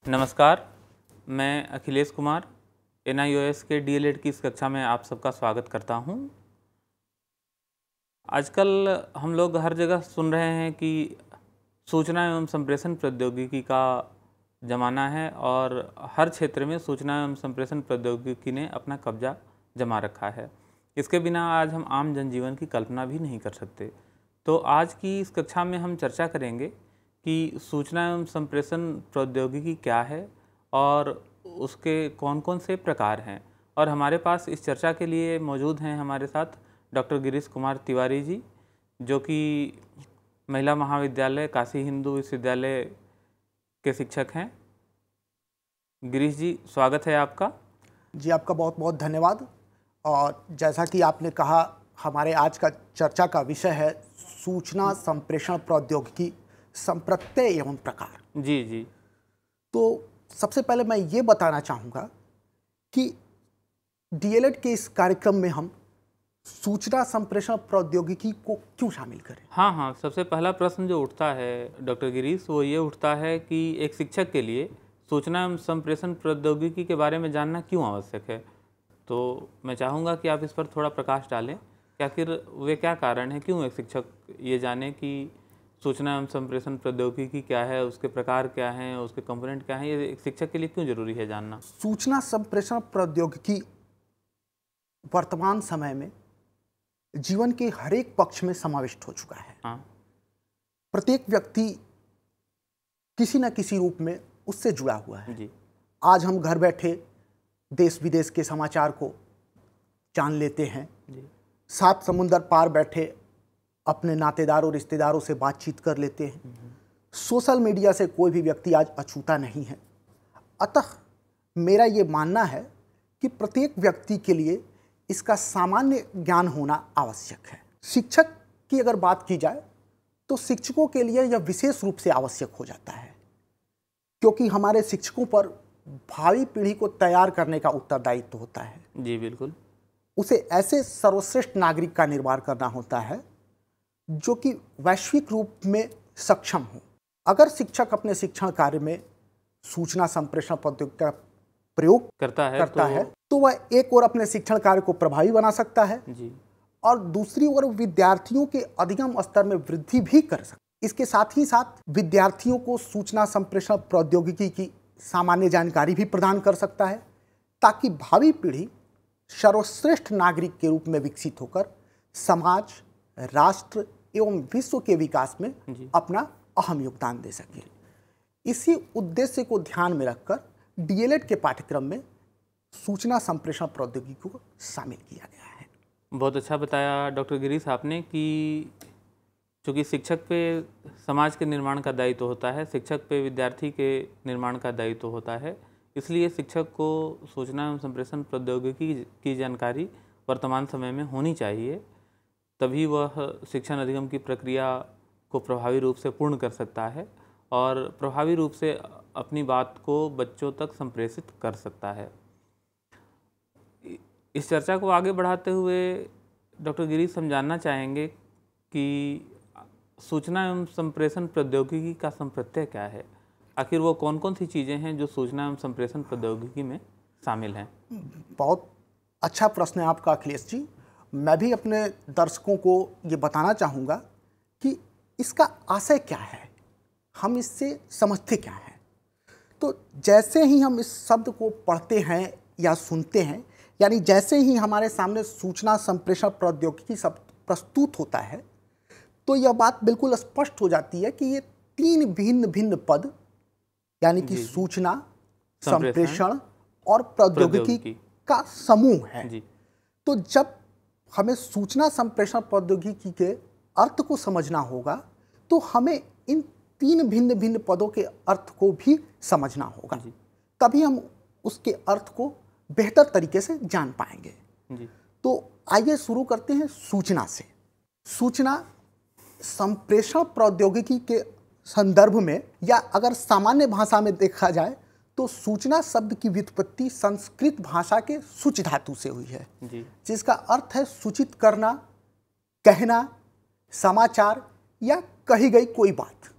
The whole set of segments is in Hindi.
नमस्कार, मैं अखिलेश कुमार NIOS के DLED की इस कक्षा में आप सबका स्वागत करता हूं। आजकल हम लोग हर जगह सुन रहे हैं कि सूचना एवं संप्रेषण प्रौद्योगिकी का ज़माना है और हर क्षेत्र में सूचना एवं संप्रेषण प्रौद्योगिकी ने अपना कब्जा जमा रखा है। इसके बिना आज हम आम जनजीवन की कल्पना भी नहीं कर सकते। तो आज की इस कक्षा में हम चर्चा करेंगे कि सूचना एवं संप्रेषण प्रौद्योगिकी क्या है और उसके कौन कौन से प्रकार हैं। और हमारे पास इस चर्चा के लिए मौजूद हैं हमारे साथ डॉक्टर गिरीश कुमार तिवारी जी, जो कि महिला महाविद्यालय काशी हिंदू विश्वविद्यालय के शिक्षक हैं। गिरीश जी, स्वागत है आपका। जी, आपका बहुत बहुत धन्यवाद। और जैसा कि आपने कहा, हमारे आज का चर्चा का विषय है सूचना संप्रेषण प्रौद्योगिकी संप्रत्यय एवं प्रकार। जी जी। तो सबसे पहले मैं ये बताना चाहूँगा कि DLED के इस कार्यक्रम में हम सूचना संप्रेषण प्रौद्योगिकी को क्यों शामिल करें? हाँ, सबसे पहला प्रश्न जो उठता है डॉक्टर गिरीश, वो ये उठता है कि एक शिक्षक के लिए सूचना एवं संप्रेषण प्रौद्योगिकी के बारे में जानना क्यों आवश्यक है। तो मैं चाहूँगा कि आप इस पर थोड़ा प्रकाश डालें कि आखिर वे क्या कारण है, क्यों एक शिक्षक ये जाने कि सूचना एवं संप्रेषण प्रौद्योगिकी क्या है, उसके प्रकार क्या हैं, उसके कंपोनेंट क्या हैं, ये एक शिक्षक के लिए क्यों जरूरी है जानना। सूचना संप्रेषण प्रौद्योगिकी वर्तमान समय में जीवन के हर एक पक्ष में समाविष्ट हो चुका है। हाँ। प्रत्येक व्यक्ति किसी न किसी रूप में उससे जुड़ा हुआ है। जी। आज हम घर बैठे देश विदेश के समाचार को जान लेते हैं। जी। 7 समुंदर पार बैठे अपने नातेदारों रिश्तेदारों से बातचीत कर लेते हैं। सोशल मीडिया से कोई भी व्यक्ति आज अछूता नहीं है। अतः मेरा ये मानना है कि प्रत्येक व्यक्ति के लिए इसका सामान्य ज्ञान होना आवश्यक है। शिक्षक की अगर बात की जाए तो शिक्षकों के लिए यह विशेष रूप से आवश्यक हो जाता है, क्योंकि हमारे शिक्षकों पर भावी पीढ़ी को तैयार करने का उत्तरदायित्व होता है। जी बिल्कुल। उसे ऐसे सर्वश्रेष्ठ नागरिक का निर्माण करना होता है जो कि वैश्विक रूप में सक्षम हो। अगर शिक्षक अपने शिक्षण कार्य में सूचना संप्रेषण प्रौद्योगिकी का प्रयोग करता है तो वह एक ओर अपने शिक्षण कार्य को प्रभावी बना सकता है जी। और दूसरी ओर विद्यार्थियों के अधिगम स्तर में वृद्धि भी कर सकता है। इसके साथ ही साथ विद्यार्थियों को सूचना संप्रेषण प्रौद्योगिकी की सामान्य जानकारी भी प्रदान कर सकता है, ताकि भावी पीढ़ी सर्वश्रेष्ठ नागरिक के रूप में विकसित होकर समाज, राष्ट्र एवं विश्व के विकास में अपना अहम योगदान दे सके। इसी उद्देश्य को ध्यान में रखकर DLED के पाठ्यक्रम में सूचना संप्रेषण प्रौद्योगिकी को शामिल किया गया है। बहुत अच्छा बताया डॉक्टर गिरीश आपने कि चूँकि शिक्षक पे समाज के निर्माण का दायित्व होता है, शिक्षक पे विद्यार्थी के निर्माण का दायित्व होता है, इसलिए शिक्षक को सूचना एवं संप्रेषण प्रौद्योगिकी की जानकारी वर्तमान समय में होनी चाहिए, तभी वह शिक्षण अधिगम की प्रक्रिया को प्रभावी रूप से पूर्ण कर सकता है और प्रभावी रूप से अपनी बात को बच्चों तक संप्रेषित कर सकता है। इस चर्चा को आगे बढ़ाते हुए डॉक्टर गिरीश, हम जानना चाहेंगे कि सूचना एवं संप्रेषण प्रौद्योगिकी का संप्रत्यय क्या है। आखिर वो कौन कौन सी चीज़ें हैं जो सूचना एवं संप्रेषण प्रौद्योगिकी में शामिल हैं। बहुत अच्छा प्रश्न है आपका अखिलेश जी। मैं भी अपने दर्शकों को ये बताना चाहूँगा कि इसका आशय क्या है, हम इससे समझते क्या हैं। तो जैसे ही हम इस शब्द को पढ़ते हैं या सुनते हैं, यानी जैसे ही हमारे सामने सूचना संप्रेषण प्रौद्योगिकी शब्द प्रस्तुत होता है, तो यह बात बिल्कुल स्पष्ट हो जाती है कि ये 3 भिन्न भिन्न पद, यानी कि सूचना, संप्रेषण और प्रौद्योगिकी का समूह है। तो जब हमें सूचना संप्रेषण प्रौद्योगिकी के अर्थ को समझना होगा, तो हमें इन 3 भिन्न भिन्न पदों के अर्थ को भी समझना होगा, तभी हम उसके अर्थ को बेहतर तरीके से जान पाएंगे। तो आइए शुरू करते हैं सूचना से। सूचना संप्रेषण प्रौद्योगिकी के संदर्भ में, या अगर सामान्य भाषा में देखा जाए तो सूचना शब्द की व्युत्पत्ति संस्कृत भाषा के सूच धातु से हुई है, जिसका अर्थ है सूचित करना, कहना, समाचार या कही गई कोई बात।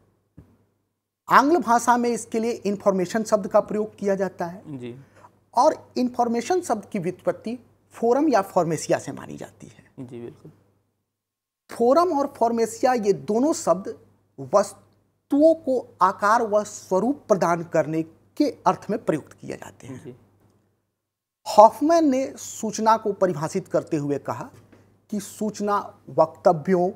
आंग्ल भाषा में इसके लिए इंफॉर्मेशन शब्द का प्रयोग किया जाता है जी और इंफॉर्मेशन शब्द की व्युत्पत्ति फोरम या फॉर्मेसिया से मानी जाती है। जी बिल्कुल। फोरम और फॉर्मेसिया ये दोनों शब्द वस्तुओं को आकार व स्वरूप प्रदान करने के अर्थ में प्रयुक्त किए जाते हैं। जी हॉफमैन ने सूचना को परिभाषित करते हुए कहा कि सूचना वक्तव्यों,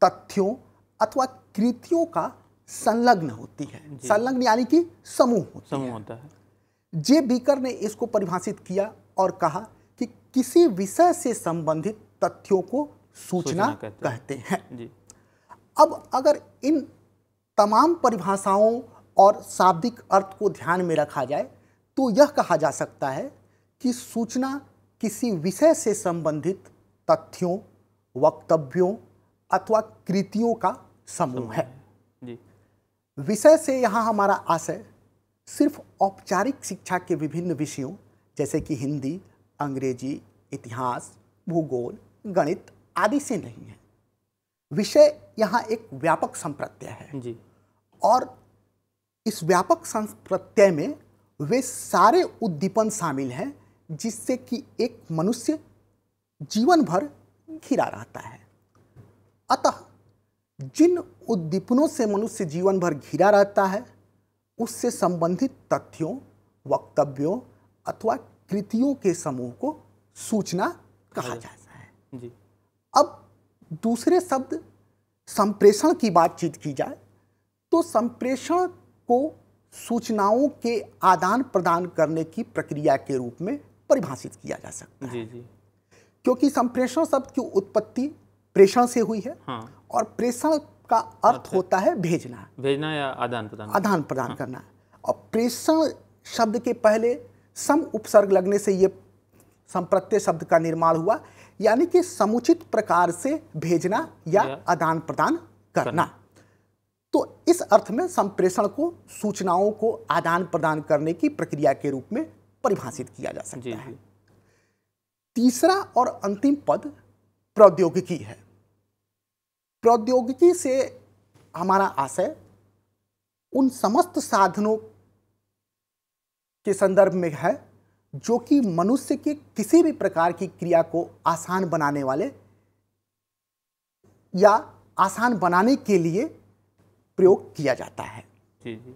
तथ्यों अथवा कृतियों का संलग्न होती है। संलग्न यानी कि समूह होता है। जे बीकर ने इसको परिभाषित किया और कहा कि किसी विषय से संबंधित तथ्यों को सूचना कहते हैं। जी। अब अगर इन तमाम परिभाषाओं और शाब्दिक अर्थ को ध्यान में रखा जाए तो यह कहा जा सकता है कि सूचना किसी विषय से संबंधित तथ्यों, वक्तव्यों अथवा कृतियों का समूह है। जी। विषय से यहाँ हमारा आशय सिर्फ औपचारिक शिक्षा के विभिन्न विषयों जैसे कि हिंदी, अंग्रेजी, इतिहास, भूगोल, गणित आदि से नहीं है। विषय यहाँ एक व्यापक संप्रत्यय है जी। और इस व्यापक संप्रत्यय में वे सारे उद्दीपन शामिल हैं जिससे कि एक मनुष्य जीवन भर घिरा रहता है। अतः जिन उद्दीपनों से मनुष्य जीवन भर घिरा रहता है उससे संबंधित तथ्यों, वक्तव्यों अथवा कृतियों के समूह को सूचना कहा जाता है। जी। अब दूसरे शब्द संप्रेषण की बातचीत की जाए तो संप्रेषण को सूचनाओं के आदान प्रदान करने की प्रक्रिया के रूप में परिभाषित किया जा सकता है। जी जी। क्योंकि संप्रेषण शब्द की उत्पत्ति प्रेषण से हुई है। हाँ। और प्रेषण का अर्थ होता है भेजना या आदान प्रदान करना। और प्रेषण शब्द के पहले सम उपसर्ग लगने से ये संप्रत्यय शब्द का निर्माण हुआ, यानी कि समुचित प्रकार से भेजना या आदान प्रदान करना। तो इस अर्थ में संप्रेषण को सूचनाओं को आदान प्रदान करने की प्रक्रिया के रूप में परिभाषित किया जा सकता है। तीसरा और अंतिम पद प्रौद्योगिकी है। प्रौद्योगिकी से हमारा आशय उन समस्त साधनों के संदर्भ में है जो कि मनुष्य के किसी भी प्रकार की क्रिया को आसान बनाने वाले या आसान बनाने के लिए प्रयोग किया जाता है। जी जी।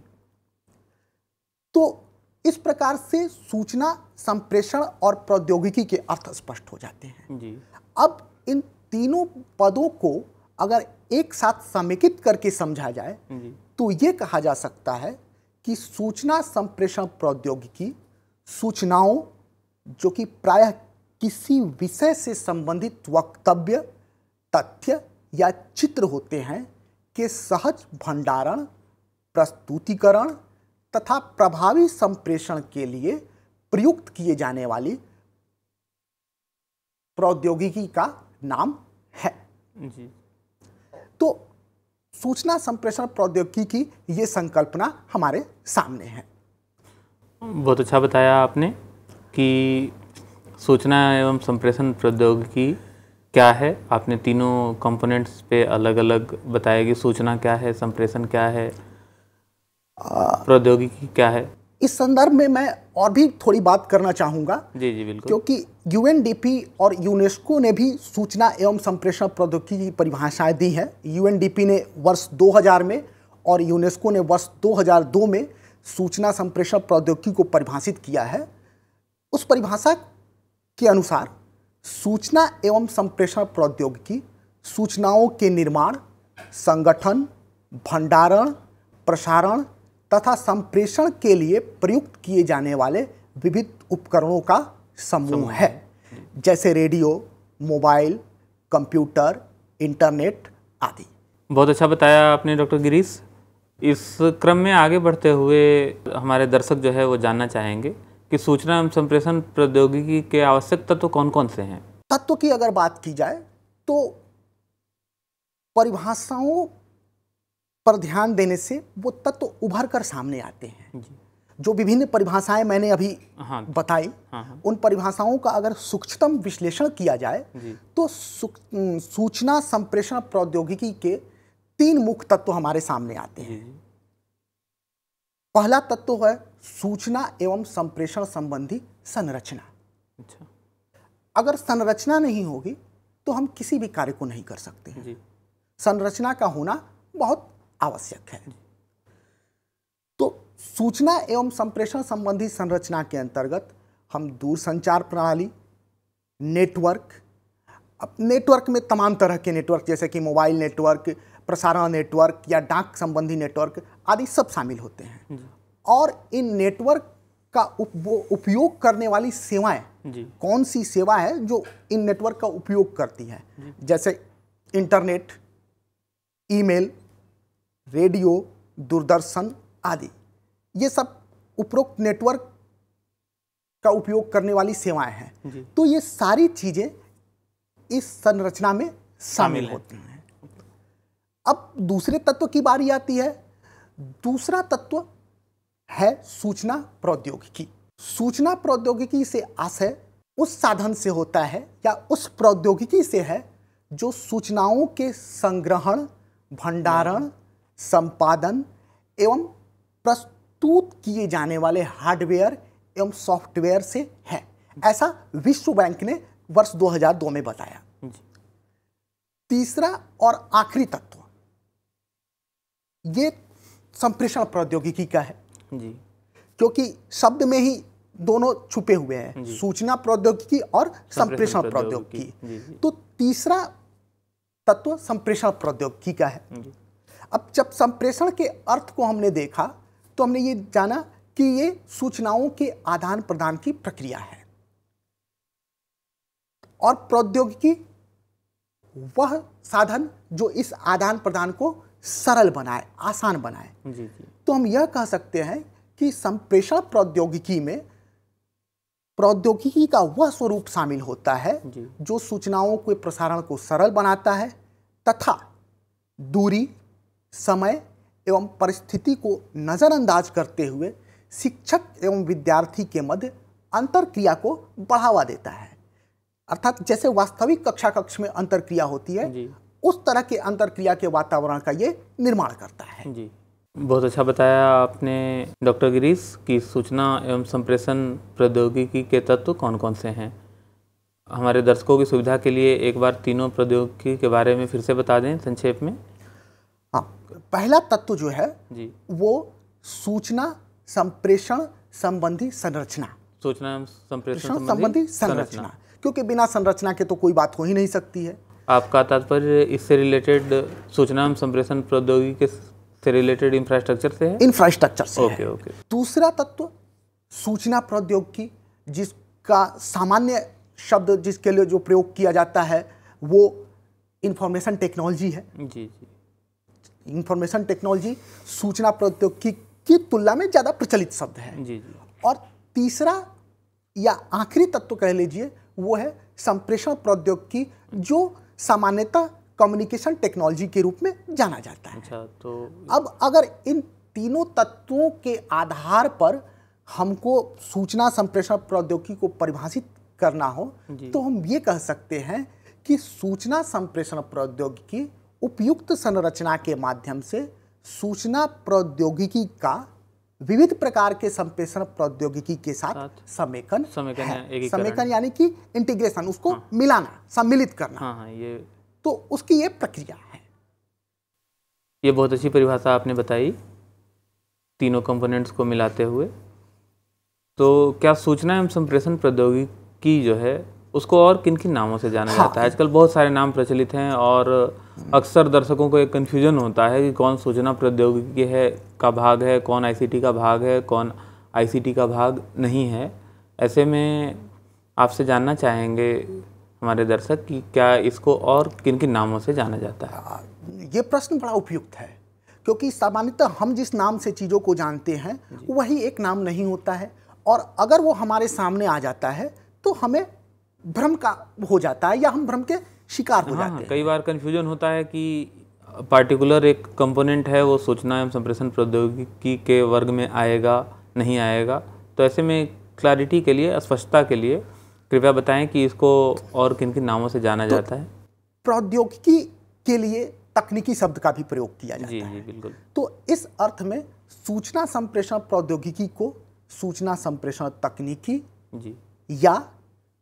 तो इस प्रकार से सूचना, संप्रेषण और प्रौद्योगिकी के अर्थ स्पष्ट हो जाते हैं। जी। अब इन तीनों पदों को अगर एक साथ समेकित करके समझा जाए तो ये कहा जा सकता है कि सूचना संप्रेषण प्रौद्योगिकी सूचनाओं जो कि प्रायः किसी विषय से संबंधित वक्तव्य, तथ्य या चित्र होते हैं के सहज भंडारण, प्रस्तुतिकरण तथा प्रभावी संप्रेषण के लिए प्रयुक्त किए जाने वाली प्रौद्योगिकी का नाम है। जी। तो सूचना संप्रेषण प्रौद्योगिकी की ये संकल्पना हमारे सामने है। बहुत अच्छा बताया आपने कि सूचना एवं संप्रेषण प्रौद्योगिकी क्या है। आपने तीनों कंपोनेंट्स पे अलग अलग बताया कि सूचना क्या है, संप्रेषण क्या है, प्रौद्योगिकी क्या है। इस संदर्भ में मैं और भी थोड़ी बात करना चाहूँगा। जी जी बिल्कुल। क्योंकि यूएनडीपी और यूनेस्को ने भी सूचना एवं संप्रेषण प्रौद्योगिकी की परिभाषाएं दी है। यूएनडीपी ने वर्ष 2000 में और यूनेस्को ने वर्ष 2002 में सूचना संप्रेषण प्रौद्योगिकी को परिभाषित किया है। उस परिभाषा के अनुसार सूचना एवं संप्रेषण प्रौद्योगिकी सूचनाओं के निर्माण, संगठन, भंडारण, प्रसारण तथा संप्रेषण के लिए प्रयुक्त किए जाने वाले विविध उपकरणों का समूह है, जैसे रेडियो, मोबाइल, कंप्यूटर, इंटरनेट आदि। बहुत अच्छा बताया आपने डॉक्टर गिरीश। इस क्रम में आगे बढ़ते हुए हमारे दर्शक जो है वो जानना चाहेंगे कि सूचना एवं संप्रेषण प्रौद्योगिकी के आवश्यक तत्व कौन कौन से हैं। तत्व की अगर बात की जाए तो परिभाषाओं पर ध्यान देने से वो तत्व उभर कर सामने आते हैं। जो विभिन्न परिभाषाएं मैंने अभी बताई, उन परिभाषाओं का अगर सूक्ष्मतम विश्लेषण किया जाए तो सूचना संप्रेषण प्रौद्योगिकी के 3 मुख्य तत्व हमारे सामने आते हैं। पहला तत्व है सूचना एवं संप्रेषण संबंधी संरचना। अच्छा। अगर संरचना नहीं होगी तो हम किसी भी कार्य को नहीं कर सकते हैं। जी। संरचना का होना बहुत आवश्यक है। तो सूचना एवं संप्रेषण संबंधी संरचना के अंतर्गत हम दूरसंचार प्रणाली, नेटवर्क, अब नेटवर्क में तमाम तरह के नेटवर्क जैसे कि मोबाइल नेटवर्क, प्रसारण नेटवर्क या डाक संबंधी नेटवर्क आदि सब शामिल होते हैं। और इन नेटवर्क का उपयोग करने वाली सेवाएं, कौन सी सेवा है जो इन नेटवर्क का उपयोग करती है, जैसे इंटरनेट, ईमेल, रेडियो, दूरदर्शन आदि, ये सब उपरोक्त नेटवर्क का उपयोग करने वाली सेवाएं हैं। तो ये सारी चीजें इस संरचना में शामिल होती हैं। अब दूसरे तत्व की बारी आती है। दूसरा तत्व है सूचना प्रौद्योगिकी। सूचना प्रौद्योगिकी से आशय उस साधन से होता है या उस प्रौद्योगिकी से है जो सूचनाओं के संग्रहण, भंडारण, संपादन एवं प्रस्तुत किए जाने वाले हार्डवेयर एवं सॉफ्टवेयर से है। ऐसा विश्व बैंक ने वर्ष 2002 में बताया। तीसरा और आखिरी तत्व ये संप्रेषण प्रौद्योगिकी का है जी। क्योंकि शब्द में ही दोनों छुपे हुए हैं, सूचना प्रौद्योगिकी और संप्रेषण प्रौद्योगिकी। तो तीसरा तत्व संप्रेषण प्रौद्योगिकी का है। अब जब संप्रेषण के अर्थ को हमने देखा तो हमने ये जाना कि ये सूचनाओं के आदान प्रदान की प्रक्रिया है और प्रौद्योगिकी वह साधन जो इस आदान प्रदान को सरल बनाए, आसान बनाए। तो हम यह कह सकते हैं कि संप्रेषण प्रौद्योगिकी में प्रौद्योगिकी का वह स्वरूप शामिल होता है जो सूचनाओं के प्रसारण को सरल बनाता है तथा दूरी, समय एवं परिस्थिति को नजरअंदाज करते हुए शिक्षक एवं विद्यार्थी के मध्य अंतरक्रिया को बढ़ावा देता है। अर्थात जैसे वास्तविक कक्षा कक्ष में अंतरक्रिया होती है, उस तरह के अंतरक्रिया के वातावरण का ये निर्माण करता है। जी, बहुत अच्छा बताया आपने डॉक्टर गिरीश की सूचना एवं संप्रेषण प्रौद्योगिकी के तत्व कौन कौन से हैं। हमारे दर्शकों की सुविधा के लिए एक बार तीनों प्रौद्योगिकी के बारे में फिर से बता दें संक्षेप में। हाँ, पहला तत्व जो है वो सूचना संप्रेषण संबंधी संरचना। सूचना एवं संप्रेषण संबंधी संरचना, क्योंकि बिना संरचना के तो कोई बात हो ही नहीं सकती है। आपका तात्पर्य इससे रिलेटेड सूचना एवं संप्रेषण प्रौद्योगिकी से रिलेटेड इंफ्रास्ट्रक्चर से है? इंफ्रास्ट्रक्चर से ओके है। ओके। दूसरा तत्व सूचना प्रौद्योगिकी, जिसका सामान्य शब्द जिसके लिए जो प्रयोग किया जाता है वो इंफॉर्मेशन टेक्नोलॉजी है। जी। इंफॉर्मेशन टेक्नोलॉजी सूचना प्रौद्योगिकी की तुलना में ज़्यादा प्रचलित शब्द है। जी। और तीसरा या आखिरी तत्व कह लीजिए वो है संप्रेषण प्रौद्योगिकी, जो सामान्यतः कम्युनिकेशन टेक्नोलॉजी के रूप में जाना जाता है। अच्छा, तो अब अगर इन तीनों तत्वों के आधार पर हमको सूचना संप्रेषण प्रौद्योगिकी को परिभाषित करना हो तो हम ये कह सकते हैं कि सूचना संप्रेषण प्रौद्योगिकी उपयुक्त संरचना के माध्यम से सूचना प्रौद्योगिकी का विविध प्रकार के संप्रेषण प्रौद्योगिकी के साथ समेकन है। समेकन यानी कि इंटीग्रेशन, उसको मिलाना, सम्मिलित करना। ये तो उसकी ये प्रक्रिया है। ये बहुत अच्छी परिभाषा आपने बताई तीनों कंपोनेंट्स को मिलाते हुए। तो क्या सूचना एवं संप्रेषण प्रौद्योगिकी जो है उसको और किन किन नामों से जाना जाता है? आजकल बहुत सारे नाम प्रचलित हैं और अक्सर दर्शकों को एक कन्फ्यूजन होता है कि कौन सूचना प्रौद्योगिकी का भाग है, कौन आईसीटी का भाग है, कौन आईसीटी का भाग नहीं है। ऐसे में आपसे जानना चाहेंगे हमारे दर्शक कि क्या इसको और किन किन नामों से जाना जाता है? ये प्रश्न बड़ा उपयुक्त है क्योंकि सामान्यतः हम जिस नाम से चीज़ों को जानते हैं वही एक नाम नहीं होता है, और अगर वो हमारे सामने आ जाता है तो हमें भ्रम का हो जाता है या हम भ्रम के शिकार हो जाते हैं। कई बार कन्फ्यूजन होता है कि पार्टिकुलर एक कंपोनेंट है वो सूचना एवं संप्रेषण प्रौद्योगिकी के वर्ग में आएगा नहीं आएगा। तो ऐसे में क्लैरिटी के लिए, स्पष्टता के लिए कृपया बताएं कि इसको और किन किन नामों से जाना जाता है। प्रौद्योगिकी के लिए तकनीकी शब्द का भी प्रयोग किया जाता जी है। जी बिल्कुल। तो इस अर्थ में सूचना संप्रेषण प्रौद्योगिकी को सूचना संप्रेषण तकनीकी जी या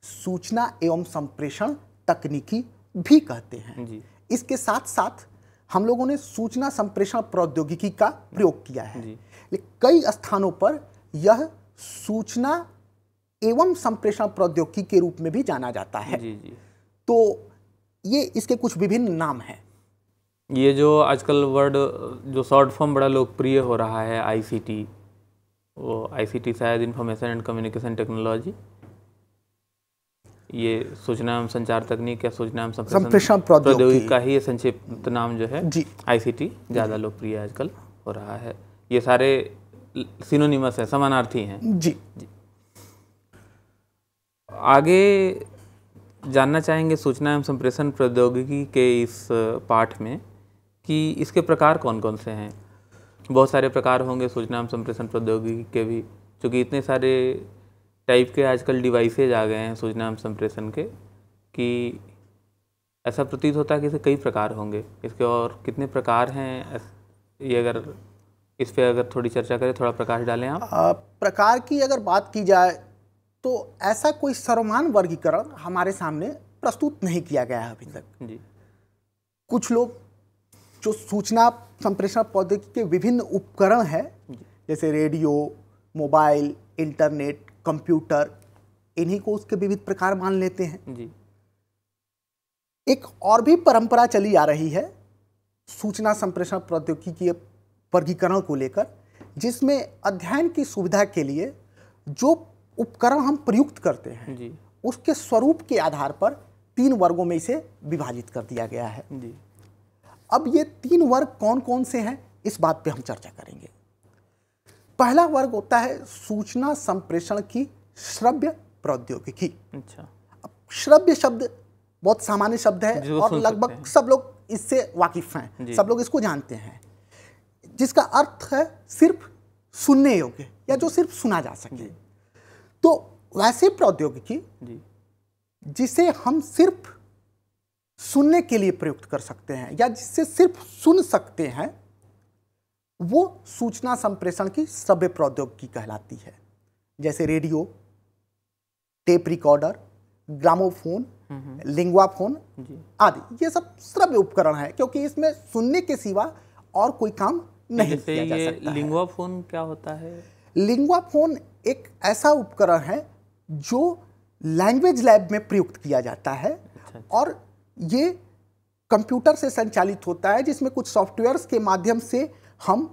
सूचना एवं संप्रेषण तकनीकी भी कहते हैं। जी इसके साथ साथ हम लोगों ने सूचना संप्रेषण प्रौद्योगिकी का प्रयोग किया है, जी लेकिन कई स्थानों पर यह सूचना एवं संप्रेषण प्रौद्योगिकी के रूप में भी जाना जाता है। जी जी। तो ये इसके कुछ विभिन्न नाम हैं। ये जो आजकल वर्ड जो शॉर्ट फॉर्म बड़ा लोकप्रिय हो रहा है, आईसीटी, वो आईसीटी शायद इंफॉर्मेशन एंड कम्युनिकेशन टेक्नोलॉजी, ये सूचना एवं संचार तकनीक या सूचना एवं संप्रेषण प्रौद्योगिकी का ही ये संक्षिप्त नाम जो है जी आईसीटी ज़्यादा लोकप्रिय आजकल हो रहा है। ये सारे सिनोनिमस है, समानार्थी हैं। जी आगे जानना चाहेंगे सूचना एवं संप्रेषण प्रौद्योगिकी के इस पाठ में कि इसके प्रकार कौन कौन से हैं। बहुत सारे प्रकार होंगे सूचना एवं संप्रेषण प्रौद्योगिकी के भी, क्योंकि इतने सारे टाइप के आजकल डिवाइसेज आ गए हैं सूचना एवं संप्रेषण के कि ऐसा प्रतीत होता है कि इसके कई प्रकार होंगे। इसके और कितने प्रकार हैं, ये अगर इस पे अगर थोड़ी चर्चा करें, थोड़ा प्रकाश डालें आप। प्रकार की अगर बात की जाए तो ऐसा कोई सर्वमान्य वर्गीकरण हमारे सामने प्रस्तुत नहीं किया गया है अभी तक। जी कुछ लोग जो सूचना संप्रेषण प्रौद्योगिकी के विभिन्न उपकरण हैं, जैसे रेडियो, मोबाइल, इंटरनेट, कंप्यूटर, इन्हीं को उसके विविध प्रकार मान लेते हैं। जी एक और भी परंपरा चली आ रही है सूचना संप्रेषण प्रौद्योगिकी के वर्गीकरण को लेकर, जिसमें अध्ययन की सुविधा के लिए जो उपकरण हम प्रयुक्त करते हैं जी उसके स्वरूप के आधार पर 3 वर्गों में इसे विभाजित कर दिया गया है। जी अब ये 3 वर्ग कौन कौन से हैं, इस बात पे हम चर्चा करेंगे। पहला वर्ग होता है सूचना संप्रेषण की श्रव्य प्रौद्योगिकी। अच्छा। अब श्रव्य शब्द बहुत सामान्य शब्द है जिसको और सुन लगभग सकते हैं। सब लोग इससे वाकिफ हैं, सब लोग इसको जानते हैं, जिसका अर्थ है सिर्फ सुनने योग्य या जो सिर्फ सुना जा सके। तो वैसे प्रौद्योगिकी जी जिसे हम सिर्फ सुनने के लिए प्रयुक्त कर सकते हैं या जिससे सिर्फ सुन सकते हैं, वो सूचना संप्रेषण की श्रव्य प्रौद्योगिकी कहलाती है। जैसे radio, tape recorder, gramophone, Linguaphone जी आदि, ये सब श्रव्य उपकरण है, क्योंकि इसमें सुनने के सिवा और कोई काम नहीं जैसे किया जा ये सकता है। लिंगुआ फोन क्या होता है? लिंग्वाफोन एक ऐसा उपकरण है जो लैंग्वेज लैब में प्रयुक्त किया जाता है। अच्छा। और ये कंप्यूटर से संचालित होता है, जिसमें कुछ सॉफ्टवेयर्स के माध्यम से हम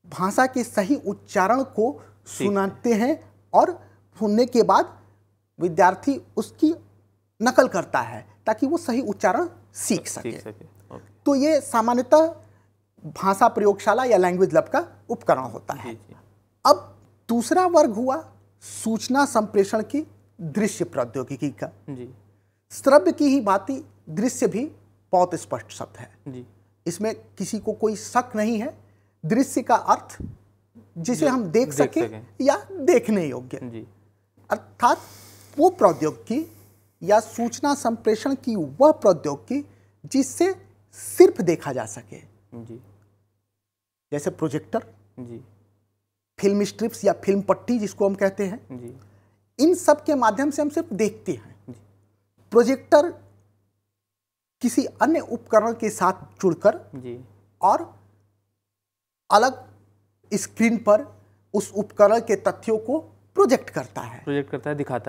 भाषा के सही उच्चारण को सुनाते हैं और सुनने के बाद विद्यार्थी उसकी नकल करता है ताकि वो सही उच्चारण सीख सके। ओके। तो ये सामान्यतः भाषा प्रयोगशाला या लैंग्वेज लैब का उपकरण होता है। जी जी अब दूसरा वर्ग हुआ सूचना संप्रेषण की दृश्य प्रौद्योगिकी का। जी श्रव्य की ही भांति दृश्य भी बहुत स्पष्ट शब्द है, जी इसमें किसी को कोई शक नहीं है। दृश्य का अर्थ जिसे हम देख सके या देखने योग्य, जी अर्थात वो प्रौद्योगिकी या सूचना संप्रेषण की वह प्रौद्योगिकी जिससे सिर्फ देखा जा सके, जी जैसे प्रोजेक्टर, जी फिल्म स्ट्रिप्स या फिल्म पट्टी जिसको हम कहते हैं, जी इन सब के माध्यम से हम सिर्फ देखते हैं। जी प्रोजेक्टर किसी अन्य उपकरण के साथ जुड़कर जी और अलग स्क्रीन पर उस उपकरण के तथ्यों को प्रोजेक्ट करता है,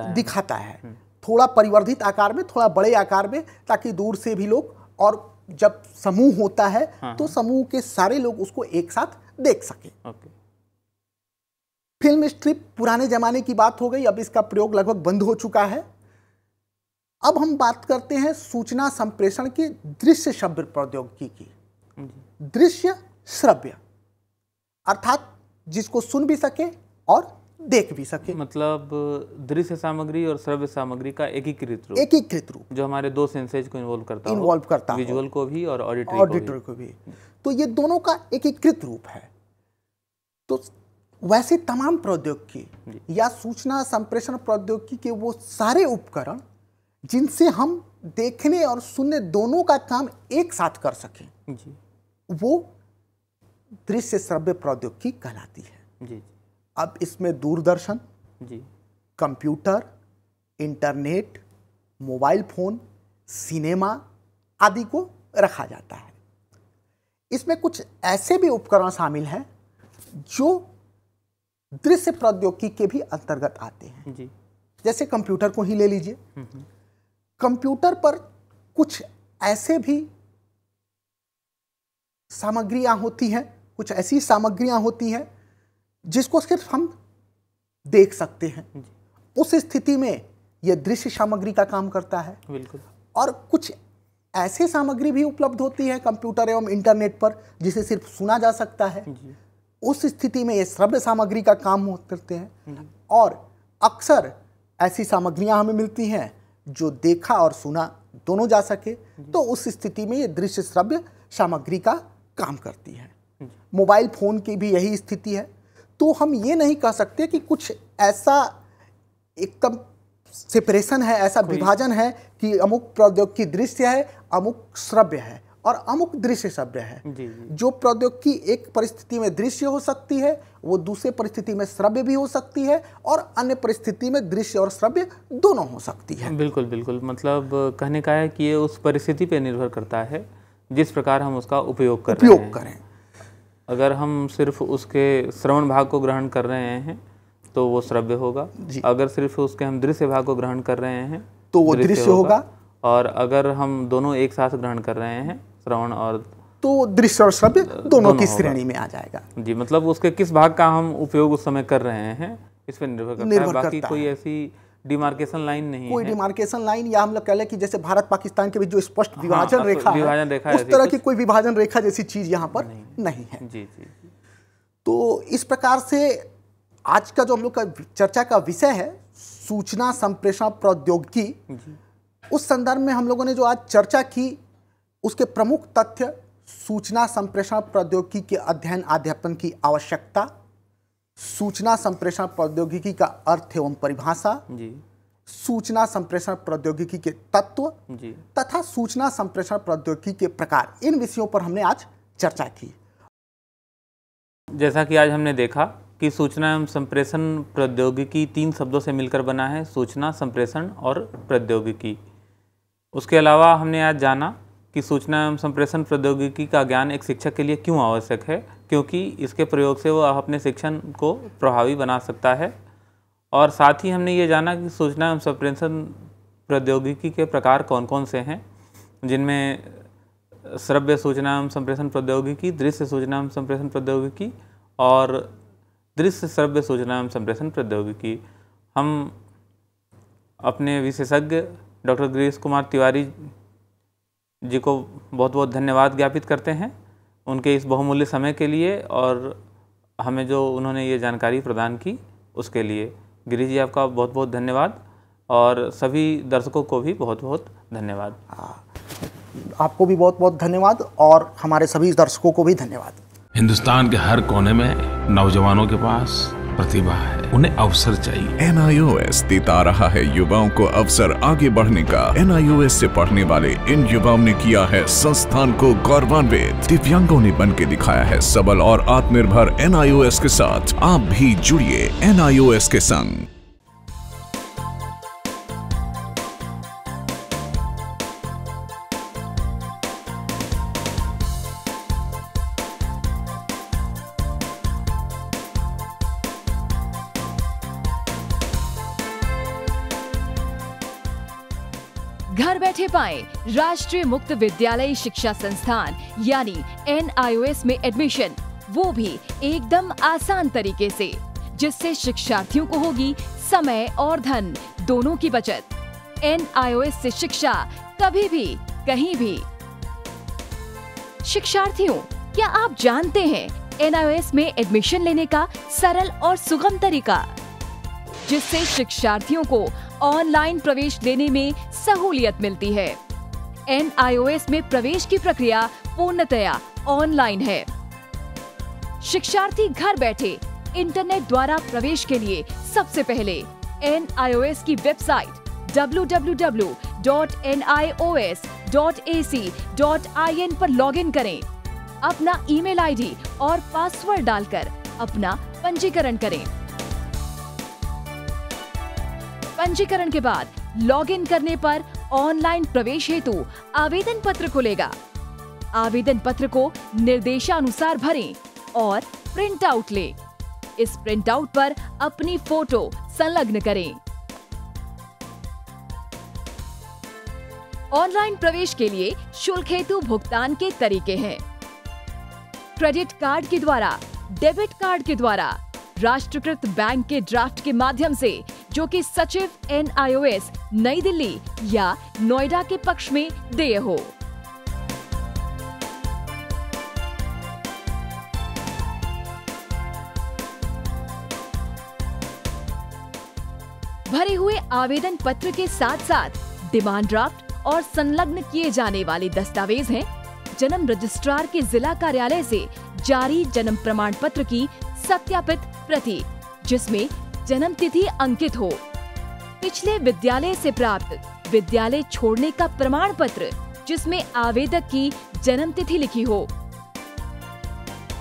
दिखाता है थोड़ा परिवर्धित आकार में, थोड़ा बड़े आकार में, ताकि दूर से भी लोग, और जब समूह होता है तो समूह के सारे लोग उसको एक साथ देख सके। ओके। फिल्म स्ट्रिप पुराने जमाने की बात हो गई, अब इसका प्रयोग लगभग बंद हो चुका है। अब हम बात करते हैं सूचना संप्रेषण की दृश्य श्रव्य प्रौद्योगिकी की। दृश्य श्रव्य अर्थात जिसको सुन भी सके और देख भी सके, मतलब दृश्य सामग्री और श्रव्य सामग्री का एकीकृत रूप, जो हमारे 2 सेंसेज को इन्वॉल्व करता है, विजुअल को भी और ऑडिटरी को भी। तो ये दोनों का एकीकृत रूप है। तो वैसे तमाम प्रौद्योगिकी या सूचना संप्रेषण प्रौद्योगिकी के वो सारे उपकरण जिनसे हम देखने और सुनने दोनों का काम एक साथ कर सकें, जी वो दृश्य श्रव्य प्रौद्योगिकी कहलाती है। जी अब इसमें दूरदर्शन, जी computer, internet, mobile phone, cinema आदि को रखा जाता है। इसमें कुछ ऐसे भी उपकरण शामिल हैं जो दृश्य प्रौद्योगिकी के भी अंतर्गत आते हैं। जी जैसे कंप्यूटर को ही ले लीजिए। कंप्यूटर पर कुछ ऐसे भी सामग्रियां होती हैं, कुछ ऐसी सामग्रियां होती हैं जिसको सिर्फ हम देख सकते हैं। उस स्थिति में यह दृश्य सामग्री का काम करता है। बिल्कुल। और कुछ ऐसे सामग्री भी उपलब्ध होती है कंप्यूटर एवं इंटरनेट पर जिसे सिर्फ सुना जा सकता है। उस स्थिति में ये श्रव्य सामग्री का काम करते हैं। और अक्सर ऐसी सामग्रियां हमें मिलती हैं जो देखा और सुना दोनों जा सके, तो उस स्थिति में ये दृश्य श्रव्य सामग्री का काम करती है। मोबाइल फोन की भी यही स्थिति है। तो हम ये नहीं कह सकते कि कुछ ऐसा एकदम सेपरेशन है, ऐसा विभाजन है कि अमुक प्रौद्योगिकी दृश्य है, अमुक श्रव्य है और अमुक दृश्य श्रव्य है। जी। जो प्रौद्योगिकी एक परिस्थिति में दृश्य हो सकती है वो दूसरे परिस्थिति में श्रव्य भी हो सकती है और अन्य परिस्थिति में दृश्य और श्रव्य दोनों हो सकती है। बिल्कुल बिल्कुल, मतलब कहने का है कि ये उस परिस्थिति पे निर्भर करता है जिस प्रकार हम उसका उपयोग करें। अगर हम सिर्फ उसके श्रवण भाग को ग्रहण कर रहे हैं तो वो श्रव्य होगा। अगर सिर्फ उसके हम दृश्य भाग को ग्रहण कर रहे हैं तो वो दृश्य होगा। और अगर हम दोनों एक साथ ग्रहण कर रहे हैं, श्रवण और, तो दृश्य और श्रव्य दोनों की श्रेणी में आ जाएगा। जी, मतलब उसके किस भाग का हम उपयोग उस समय कर रहे हैं इस पर निर्भर करता है। बाकी कोई ऐसी डिमार्केशन लाइन नहीं है। कोई डिमार्केशन लाइन, या हम लोग कह लें कि जैसे भारत पाकिस्तान के बीच जो स्पष्ट विभाजन रेखा है, उस तरह की कोई विभाजन रेखा जैसी चीज यहाँ पर नहीं है। जी जी। तो इस प्रकार से आज का जो हम लोग का चर्चा का विषय है सूचना संप्रेषण प्रौद्योगिकी, उस संदर्भ में हम लोगों ने जो आज चर्चा की उसके प्रमुख तथ्य सूचना संप्रेषण प्रौद्योगिकी के अध्ययन अध्यापन की आवश्यकता, सूचना संप्रेषण प्रौद्योगिकी का अर्थ एवं परिभाषा, सूचना संप्रेषण प्रौद्योगिकी के तत्व तथा सूचना संप्रेषण प्रौद्योगिकी के प्रकार, इन विषयों पर हमने आज चर्चा की। जैसा कि आज हमने देखा कि सूचना एवं संप्रेषण प्रौद्योगिकी 3 शब्दों से मिलकर बना है, सूचना, संप्रेषण और प्रौद्योगिकी। उसके अलावा हमने आज जाना कि सूचना एवं संप्रेषण प्रौद्योगिकी का ज्ञान एक शिक्षक के लिए क्यों आवश्यक है, क्योंकि इसके प्रयोग से वो अपने शिक्षण को प्रभावी बना सकता है। और साथ ही हमने ये जाना कि सूचना एवं संप्रेषण प्रौद्योगिकी के प्रकार कौन कौन से हैं, जिनमें श्रव्य सूचना एवं संप्रेषण प्रौद्योगिकी, दृश्य सूचना एवं संप्रेषण प्रौद्योगिकी और दृश्य श्रव्य सूचना एवं संप्रेषण प्रौद्योगिकी। हम अपने विशेषज्ञ डॉक्टर गिरीश कुमार तिवारी जी को बहुत बहुत धन्यवाद ज्ञापित करते हैं उनके इस बहुमूल्य समय के लिए और हमें जो उन्होंने ये जानकारी प्रदान की उसके लिए। गिरीश जी आपका बहुत बहुत धन्यवाद और सभी दर्शकों को भी बहुत बहुत धन्यवाद। आपको भी बहुत बहुत धन्यवाद और हमारे सभी दर्शकों को भी धन्यवाद। हिंदुस्तान के हर कोने में नौजवानों के पास प्रतिभा है, उन्हें अवसर चाहिए। NIOS देता रहा है युवाओं को अवसर आगे बढ़ने का। NIOS से पढ़ने वाले इन युवाओं ने किया है संस्थान को गौरवान्वित। दिव्यांगों ने बन के दिखाया है सबल और आत्मनिर्भर। NIOS के साथ आप भी जुड़िए NIOS के संग। घर बैठे पाएं राष्ट्रीय मुक्त विद्यालय शिक्षा संस्थान यानी NIOS में एडमिशन, वो भी एकदम आसान तरीके से, जिससे शिक्षार्थियों को होगी समय और धन दोनों की बचत। NIOS से शिक्षा कभी भी कहीं भी। शिक्षार्थियों, क्या आप जानते हैं NIOS में एडमिशन लेने का सरल और सुगम तरीका, जिससे शिक्षार्थियों को ऑनलाइन प्रवेश लेने में सहूलियत मिलती है। NIOS में प्रवेश की प्रक्रिया पूर्णतया ऑनलाइन है। शिक्षार्थी घर बैठे इंटरनेट द्वारा प्रवेश के लिए सबसे पहले NIOS की वेबसाइट www.nios.in www.nios.ac.in पर लॉगिन करें। अपना ईमेल आईडी और पासवर्ड डालकर अपना पंजीकरण करें। पंजीकरण के बाद लॉगिन करने पर ऑनलाइन प्रवेश हेतु आवेदन पत्र खुलेगा। आवेदन पत्र को निर्देशानुसार भरें और प्रिंट आउट लें। इस प्रिंट आउट पर अपनी फोटो संलग्न करें। ऑनलाइन प्रवेश के लिए शुल्क हेतु भुगतान के तरीके हैं: क्रेडिट कार्ड के द्वारा, डेबिट कार्ड के द्वारा, राष्ट्रीयकृत बैंक के ड्राफ्ट के माध्यम से, जो कि सचिव NIOS नई दिल्ली या नोएडा के पक्ष में देय हो। भरे हुए आवेदन पत्र के साथ साथ डिमांड ड्राफ्ट और संलग्न किए जाने वाले दस्तावेज हैं: जन्म रजिस्ट्रार के जिला कार्यालय से जारी जन्म प्रमाण पत्र की सत्यापित प्रति, जिसमें जन्म तिथि अंकित हो, पिछले विद्यालय से प्राप्त विद्यालय छोड़ने का प्रमाण पत्र, जिसमें आवेदक की जन्म तिथि लिखी हो।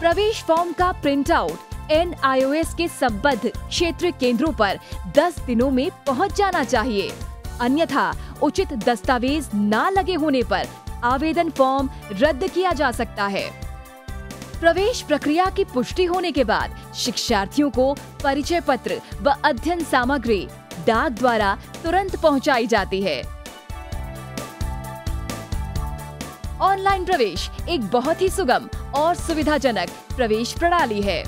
प्रवेश फॉर्म का प्रिंट आउट NIOS के संबद्ध क्षेत्रीय केंद्रों पर 10 दिनों में पहुंच जाना चाहिए, अन्यथा उचित दस्तावेज ना लगे होने पर आवेदन फॉर्म रद्द किया जा सकता है। प्रवेश प्रक्रिया की पुष्टि होने के बाद शिक्षार्थियों को परिचय पत्र व अध्ययन सामग्री डाक द्वारा तुरंत पहुंचाई जाती है। ऑनलाइन प्रवेश एक बहुत ही सुगम और सुविधाजनक प्रवेश प्रणाली है।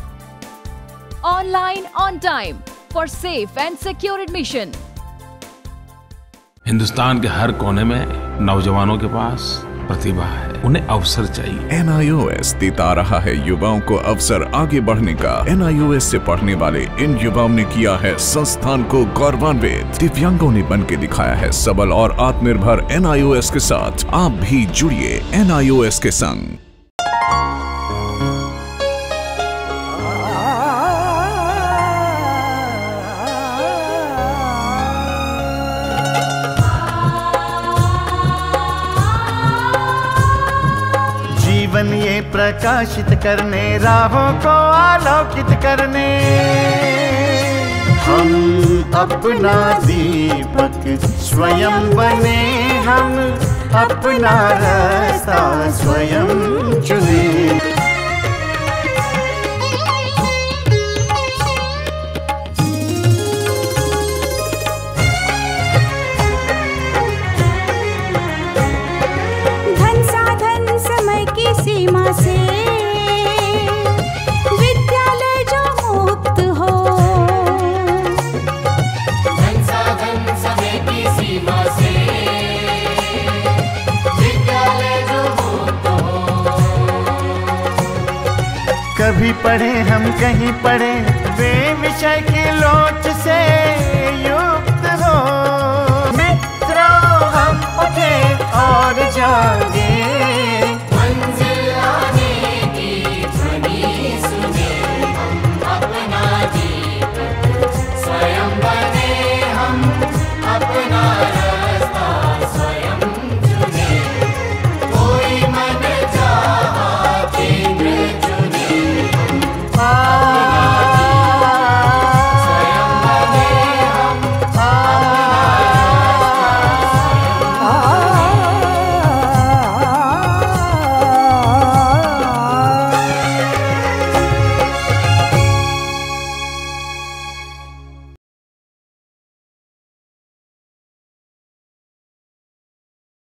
Online on time for safe and secure admission. Hindustan के हर कोने में नौजवानों के पास प्रतिभा है, उन्हें अवसर चाहिए। NIOS देता रहा है युवाओं को अवसर आगे बढ़ने का। NIOS से पढ़ने वाले इन युवाओं ने किया है संस्थान को गौरवान्वित। दिव्यांगों ने बन के दिखाया है सबल और आत्मनिर्भर। NIOS के साथ आप भी जुड़िए NIOS के संग। जीवन ये प्रकाशित करने, राहों को आलोकित करने, हम अपना दीपक स्वयं बने, हम अपना रास्ता स्वयं चुने। सीमा से विद्यालय जो मुक्त हो, धन साधन समय की सीमा से विद्यालय जो मुक्त हो। कभी पढ़े हम कहीं पढ़े, वे विषय के लोग